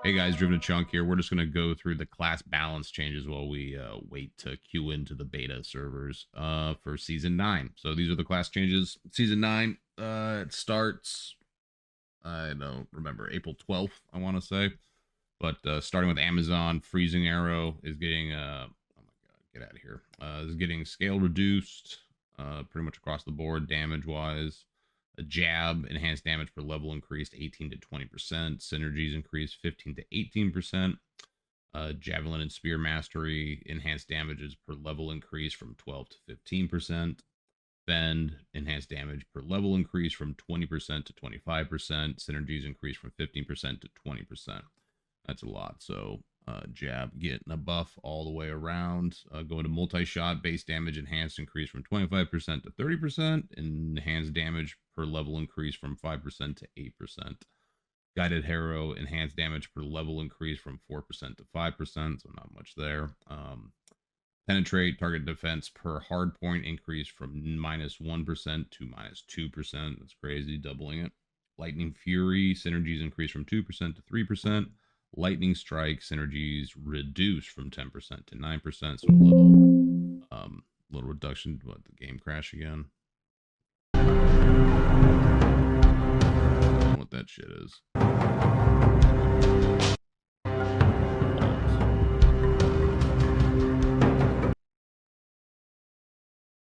Hey guys, Driven2Chonk here. We're just going to go through the class balance changes while we wait to queue into the beta servers for Season 9. So these are the class changes. Season 9, it starts, I don't remember, April 12th, I want to say. But starting with Amazon, Freezing Arrow is getting, oh my god, get out of here. Is getting scale reduced pretty much across the board damage-wise. A jab, enhanced damage per level increased 18 to 20%. Synergies increased 15 to 18%. Javelin and Spear Mastery, enhanced damages per level increased from 12 to 15%. Bend, enhanced damage per level increased from 20% to 25%. Synergies increased from 15% to 20%. That's a lot. So jab getting a buff all the way around. Going to multi-shot, base damage enhanced increase from 25% to 30%. Enhanced damage per level increase from 5% to 8%. Guided Harrow, enhanced damage per level increase from 4% to 5%, so not much there. Penetrate, target defense per hard point increase from -1% to -2%. That's crazy, doubling it. Lightning Fury, synergies increase from 2% to 3%. Lightning Strike, synergies reduced from 10% to 9%. So a little reduction. What, the game crash again? What that shit is.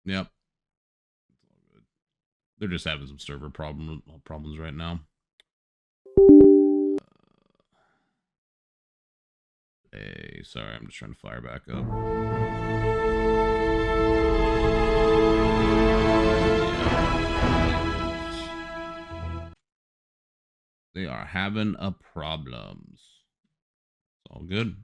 Yep. It's all good. They're just having some server problems right now. Hey, sorry, I'm just trying to fire back up. They are having a problems. It's all good.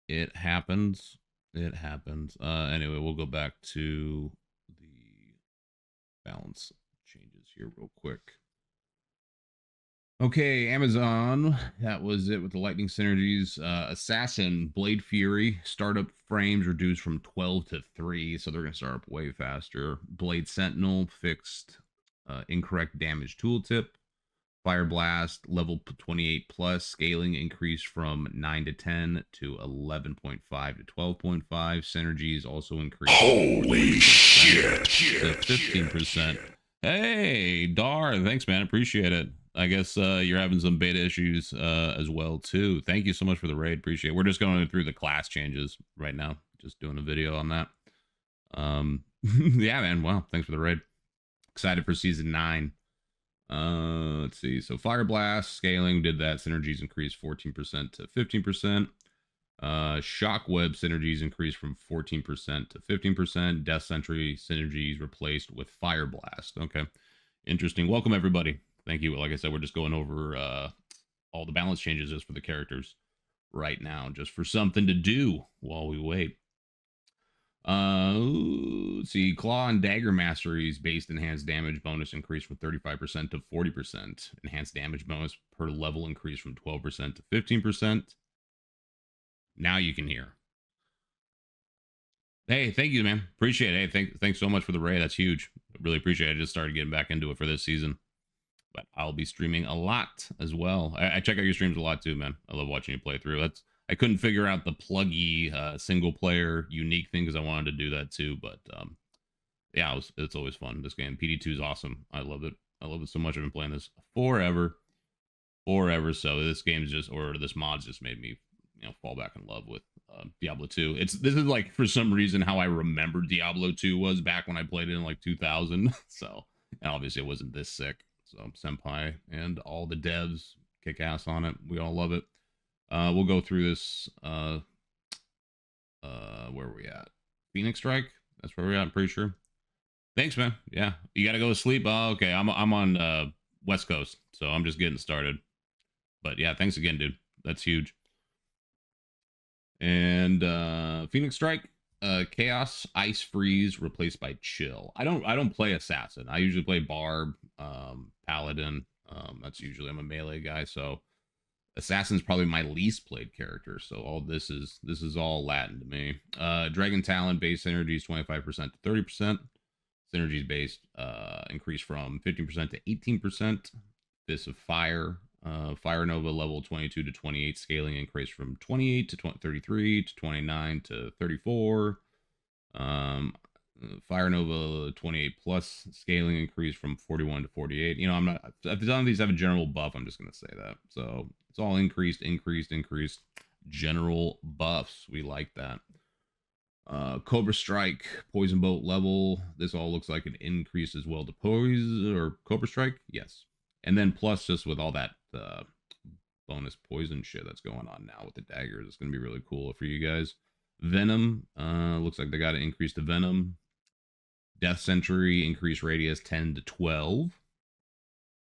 It happens. It happens. Anyway, we'll go back to the balance changes here real quick. Okay, Amazon. That was it with the lightning synergies. Assassin, Blade Fury, startup frames reduced from 12 to 3, so they're going to start up way faster. Blade Sentinel fixed incorrect damage tooltip. Fire Blast, level 28 plus, scaling increased from 9 to 10 to 11.5 to 12.5. Synergies also increased. Holy shit! To 15%. Hey, Dar, thanks, man. Appreciate it. I guess you're having some beta issues as well, too. Thank you so much for the raid. Appreciate it. We're just going through the class changes right now. Just doing a video on that. Yeah, man. Wow. Thanks for the raid. Excited for Season 9. Let's see. So Fire Blast, scaling, did that. Synergies increased 14% to 15%. Shockweb synergies increased from 14% to 15%. Death Sentry synergies replaced with Fire Blast. Okay. Interesting. Welcome, everybody. Thank you. Like I said, we're just going over all the balance changes just for the characters right now, just for something to do while we wait. Let's see. Claw and Dagger Masteries based enhanced damage bonus increased from 35% to 40%. Enhanced damage bonus per level increased from 12% to 15%. Now you can hear. Hey, thank you, man. Appreciate it. Hey, thanks so much for the raid. That's huge. Really appreciate it. I just started getting back into it for this season. But I'll be streaming a lot as well. I check out your streams a lot too, man. I love watching you play through. I couldn't figure out the pluggy single player unique thing because I wanted to do that too. But yeah, it's always fun. This game, PD2 is awesome. I love it. I love it so much. I've been playing this forever. So this game's this mod's just made me, fall back in love with Diablo 2. This is like, for some reason, how I remember Diablo 2 was back when I played it in like 2000. So, and obviously it wasn't this sick. So Senpai and all the devs kick ass on it. We all love it. We'll go through this. Where are we at? Phoenix Strike. That's where we're at. I'm pretty sure. Thanks, man. Yeah, you gotta go to sleep. Oh, okay. I'm on West Coast, so I'm just getting started. But yeah, thanks again, dude. That's huge. And Phoenix Strike. Chaos Ice Freeze replaced by Chill. I don't play Assassin. I usually play Barb, Paladin. That's usually, I'm a melee guy, so Assassin's probably my least played character. So all this is all Latin to me. Dragon Talon base synergies 25% to 30%. Synergies based increase from 15% to 18%. Fist of Fire Fire Nova level 22 to 28 scaling increase from 28 to 33 to 29 to 34. Fire Nova 28 plus scaling increase from 41 to 48. You know, I'm not, if none of these have a general buff, I'm just going to say that. So it's all increased general buffs. We like that. Cobra Strike, Poison Bolt level. This all looks like an increase as well to Poison or Cobra Strike. Yes. And then plus just with all that bonus poison shit that's going on now with the daggers, it's going to be really cool for you guys. Venom, looks like they got to increase the Venom. Death Sentry, increase radius 10 to 12.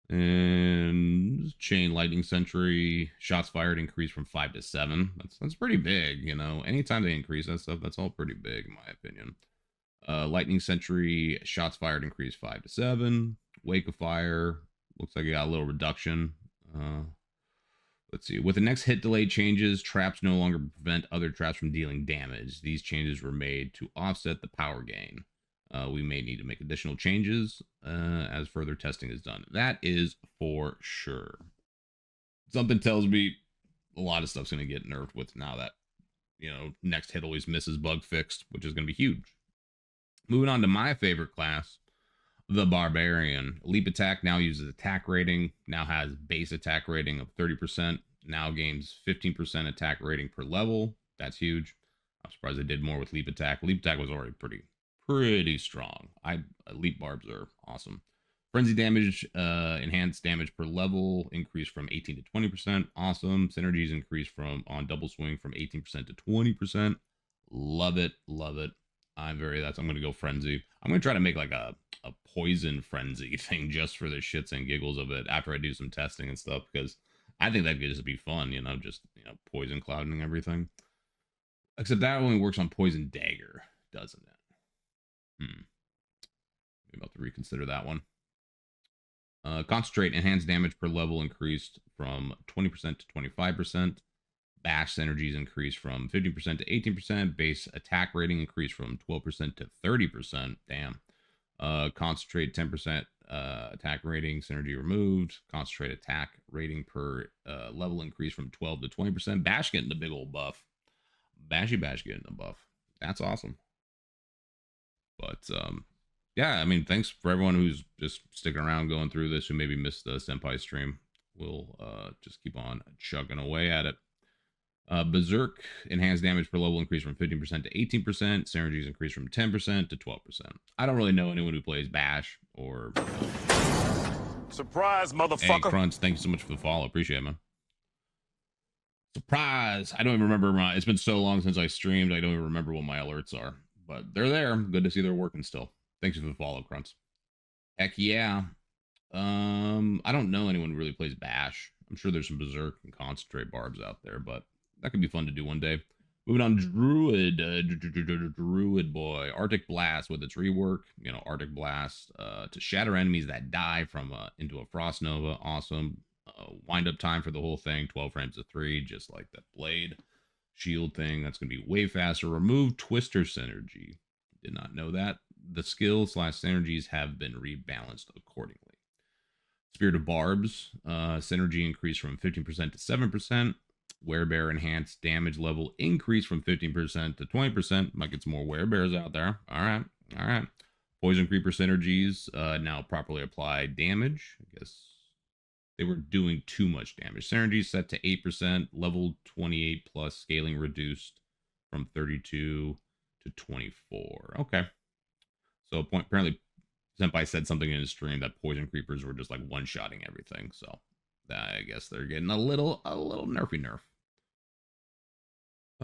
And Chain Lightning Sentry, shots fired increase from 5 to 7. That's pretty big, you know. Anytime they increase that stuff, that's all pretty big in my opinion. Lightning Sentry, shots fired increase 5 to 7. Wake of Fire, looks like it got a little reduction. Let's see. With the next hit delay changes, traps no longer prevent other traps from dealing damage. These changes were made to offset the power gain. We may need to make additional changes as further testing is done. That is for sure. Something tells me a lot of stuff's going to get nerfed with now that, you know, next hit always misses bug fixed, which is going to be huge. Moving on to my favorite class, the Barbarian. Leap attack now uses attack rating, now has base attack rating of 30%, now gains 15% attack rating per level. That's huge. I'm surprised they did more with leap attack. Leap attack was already pretty strong. Leap barbs are awesome. Frenzy damage, enhanced damage per level increased from 18 to 20%. Awesome. Synergies increased from on double swing from 18% to 20%. Love it, love it. I'm gonna go frenzy. I'm gonna try to make like a poison frenzy thing just for the shits and giggles of it after I do some testing and stuff, because I think that could just be fun, you know, just, you know, poison clouding everything. Except that only works on poison dagger, doesn't it? I'm about to reconsider that one. Concentrate, enhanced damage per level increased from 20% to 25%. Bash synergies increased from 50% to 18%. Base attack rating increased from 12% to 30%. Damn. Concentrate 10% attack rating synergy removed. Concentrate attack rating per level increased from 12 to 20%. Bash getting the big old buff. Bashy Bash getting a buff. That's awesome. But yeah, I mean, thanks for everyone who's just sticking around going through this, who maybe missed the Senpai stream. We'll just keep on chugging away at it. Berserk, enhanced damage per level increased from 15% to 18%. Synergies increased from 10% to 12%. I don't really know anyone who plays Bash or... Surprise, motherfucker! Hey, Crunch, thank you so much for the follow. Appreciate it, man. Surprise! I don't even remember it's been so long since I streamed, I don't even remember what my alerts are. But they're there. Good to see they're working still. Thanks for the follow, Crunts. Heck yeah. I don't know anyone who really plays Bash. I'm sure there's some Berserk and Concentrate barbs out there, but that could be fun to do one day. Moving on, Druid. Druid boy. Arctic Blast with its rework. You know, Arctic Blast to shatter enemies that die from into a Frost Nova. Awesome. Wind up time for the whole thing. 12 frames of 3, just like that blade. Shield thing, that's going to be way faster. Remove Twister synergy. Did not know that. The skill / synergies have been rebalanced accordingly. Spirit of Barbs, synergy increased from 15% to 7%. Werebear enhanced damage level increased from 15% to 20%. Might get some more werebears out there. All right. Poison Creeper synergies now properly applied damage. I guess they were doing too much damage. Synergy set to 8%, level 28 plus, scaling reduced from 32 to 24. Okay. So apparently Senpai said something in his stream that poison creepers were just like one-shotting everything. So I guess they're getting a little nerfy nerf.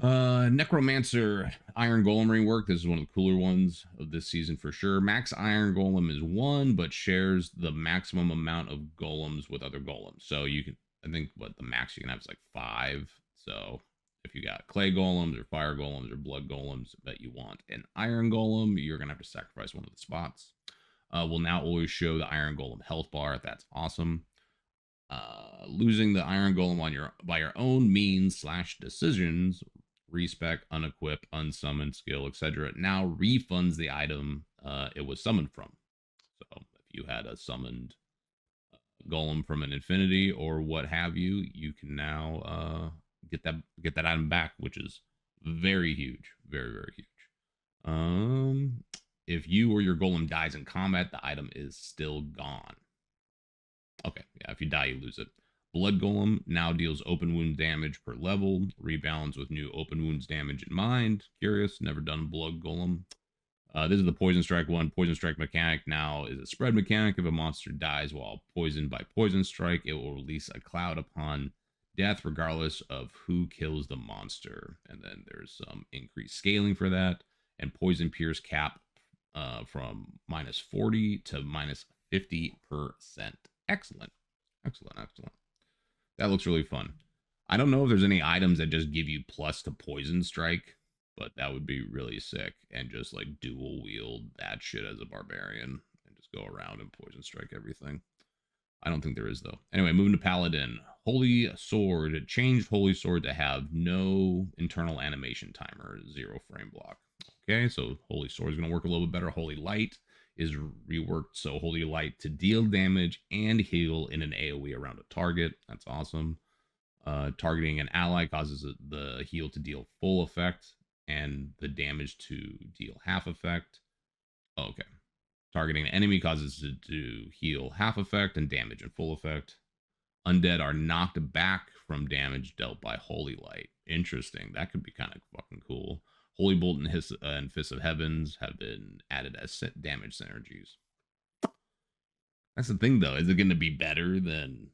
Necromancer Iron Golem rework. This is one of the cooler ones of this season for sure. Max Iron Golem is 1, but shares the maximum amount of golems with other golems. So you can, I think what the max you can have is like 5. So if you got clay golems or fire golems or blood golems, but you want an iron golem, you're gonna have to sacrifice one of the spots. Will now always show the iron golem health bar. That's awesome. Losing the iron golem on by your own means / decisions, respec, unequip, unsummon, skill, etc. now refunds the item it was summoned from. So if you had a summoned golem from an infinity or what have you, you can now get that item back, which is very huge, very huge. If you or your golem dies in combat, the item is still gone. Okay, yeah, if you die, you lose it. Blood Golem now deals open wound damage per level, rebounds with new open wounds damage in mind. Curious, never done Blood Golem. This is the Poison Strike one. Poison Strike mechanic now is a spread mechanic. If a monster dies while poisoned by Poison Strike, it will release a cloud upon death, regardless of who kills the monster. And then there's some increased scaling for that. And Poison Pierce cap from minus 40 to minus 50%. Excellent. That looks really fun. I don't know if there's any items that just give you plus to Poison Strike, but that would be really sick. And just like dual wield that shit as a barbarian and just go around and Poison Strike everything. I don't think there is, though. Anyway, moving to Paladin. Holy Sword. Changed Holy Sword to have no internal animation timer, 0 frame block. Okay, so Holy Sword is going to work a little bit better. Holy Light is reworked, so Holy Light to deal damage and heal in an AoE around a target. That's awesome. Targeting an ally causes the heal to deal full effect and the damage to deal half effect. Oh, okay. Targeting an enemy causes it to heal half effect and damage in full effect. Undead are knocked back from damage dealt by Holy Light. Interesting. That could be kind of fucking cool. Holy Bolt and Fist of Heavens have been added as damage synergies. That's the thing, though. Is it going to be better than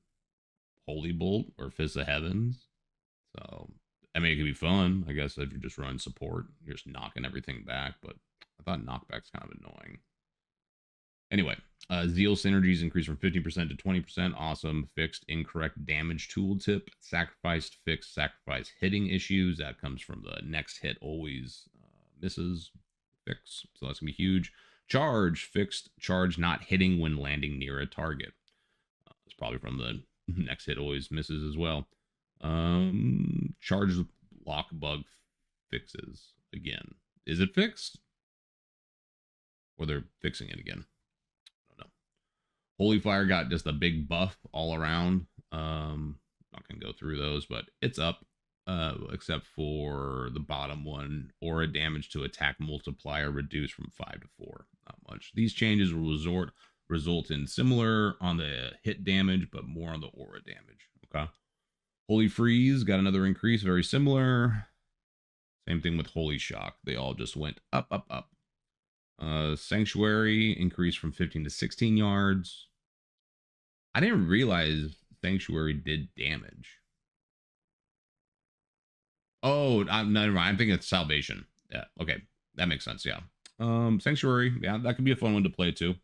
Holy Bolt or Fist of Heavens? So, I mean, it could be fun, I guess, if you're just running support. You're just knocking everything back, but I thought knockback's kind of annoying. Anyway, Zeal synergies increased from 15% to 20%. Awesome. Fixed incorrect damage tooltip. Sacrificed fixed sacrifice hitting issues. That comes from the next hit always misses fix. So that's going to be huge. Charge. Fixed charge not hitting when landing near a target. It's probably from the next hit always misses as well. Charge lock bug fixes again. Is it fixed? Or they're fixing it again? Holy Fire got just a big buff all around. Not gonna go through those, but it's up, except for the bottom one. Aura damage to attack multiplier reduced from 5 to 4. Not much. These changes will result in similar on the hit damage, but more on the aura damage. Okay. Holy Freeze got another increase, very similar. Same thing with Holy Shock. They all just went up. Sanctuary increased from 15 to 16 yards. I didn't realize Sanctuary did damage. Oh, never mind. I'm thinking it's Salvation. Yeah, okay. That makes sense, yeah. Sanctuary, yeah, that could be a fun one to play too.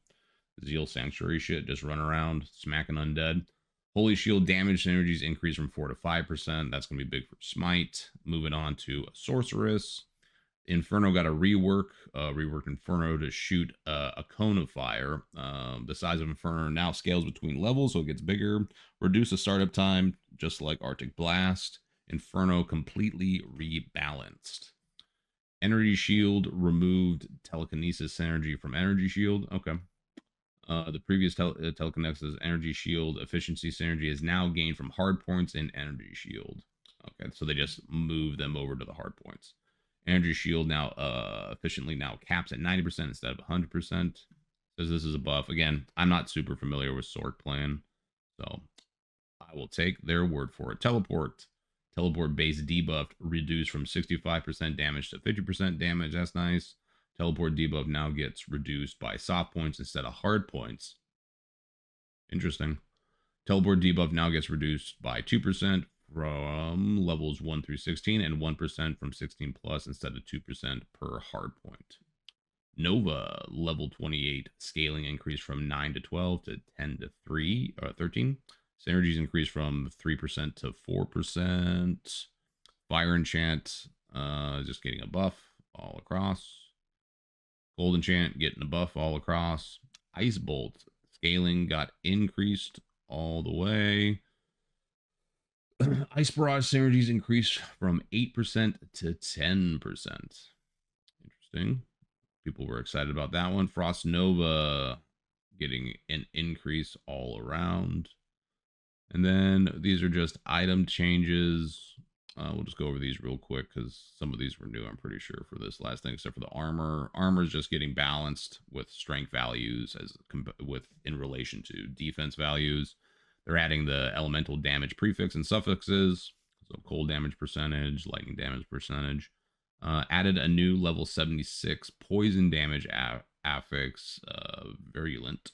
Zeal Sanctuary shit, just run around, smacking undead. Holy Shield damage synergies increase from 4 to 5%. That's going to be big for Smite. Moving on to Sorceress. Inferno got a reworked Inferno to shoot a cone of fire. The size of Inferno now scales between levels, so it gets bigger. Reduce the startup time, just like Arctic Blast. Inferno completely rebalanced. Energy Shield removed telekinesis synergy from Energy Shield. Okay. The previous telekinesis Energy Shield efficiency synergy is now gained from hard points in Energy Shield. Okay, so they just move them over to the hard points. Energy Shield now efficiently now caps at 90% instead of 100%. Says this is a buff. Again, I'm not super familiar with Sorc Plan, so I will take their word for it. Teleport base debuff reduced from 65% damage to 50% damage. That's nice. Teleport debuff now gets reduced by soft points instead of hard points. Interesting. Teleport debuff now gets reduced by 2% from levels 1 through 16 and 1% from 16 plus instead of 2% per hard point. Nova level 28 scaling increased from 9 to 12 to 10 to 13. Synergies increased from 3% to 4%. Fire enchant just getting a buff all across. Gold enchant getting a buff all across. Ice bolt scaling got increased all the way. Ice Barrage synergies increased from 8% to 10%. Interesting. People were excited about that one. Frost Nova getting an increase all around. And then these are just item changes. We'll just go over these real quick because some of these were new, I'm pretty sure, for this last thing, except for the armor. Armor is just getting balanced with strength values in relation to defense values. They're adding the elemental damage prefix and suffixes, so cold damage percentage, lightning damage percentage. Added a new level 76 poison damage affix, virulent.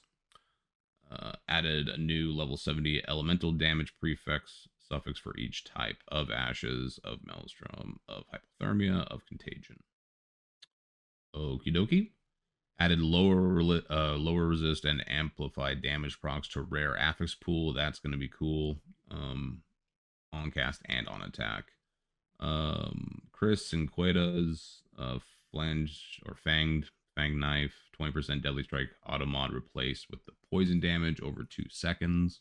Added a new level 70 elemental damage prefix suffix for each type of ashes, of maelstrom, of hypothermia, of contagion. Okie dokie. Added lower resist and amplified damage procs to rare affix pool. That's going to be cool. On cast and on attack. Chris and Queta's fanged knife, 20% deadly strike automod replaced with the poison damage over 2 seconds.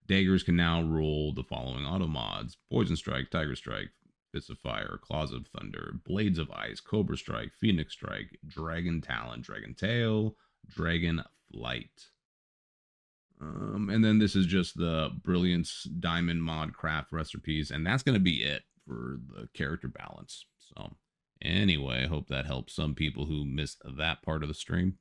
Daggers can now roll the following automods: Poison Strike, Tiger Strike, Fists of Fire, Claws of Thunder, Blades of Ice, Cobra Strike, Phoenix Strike, Dragon Talon, Dragon Tail, Dragon Flight. And then this is just the Brilliance Diamond mod craft recipes, and that's going to be it for the character balance. So anyway, I hope that helps some people who missed that part of the stream.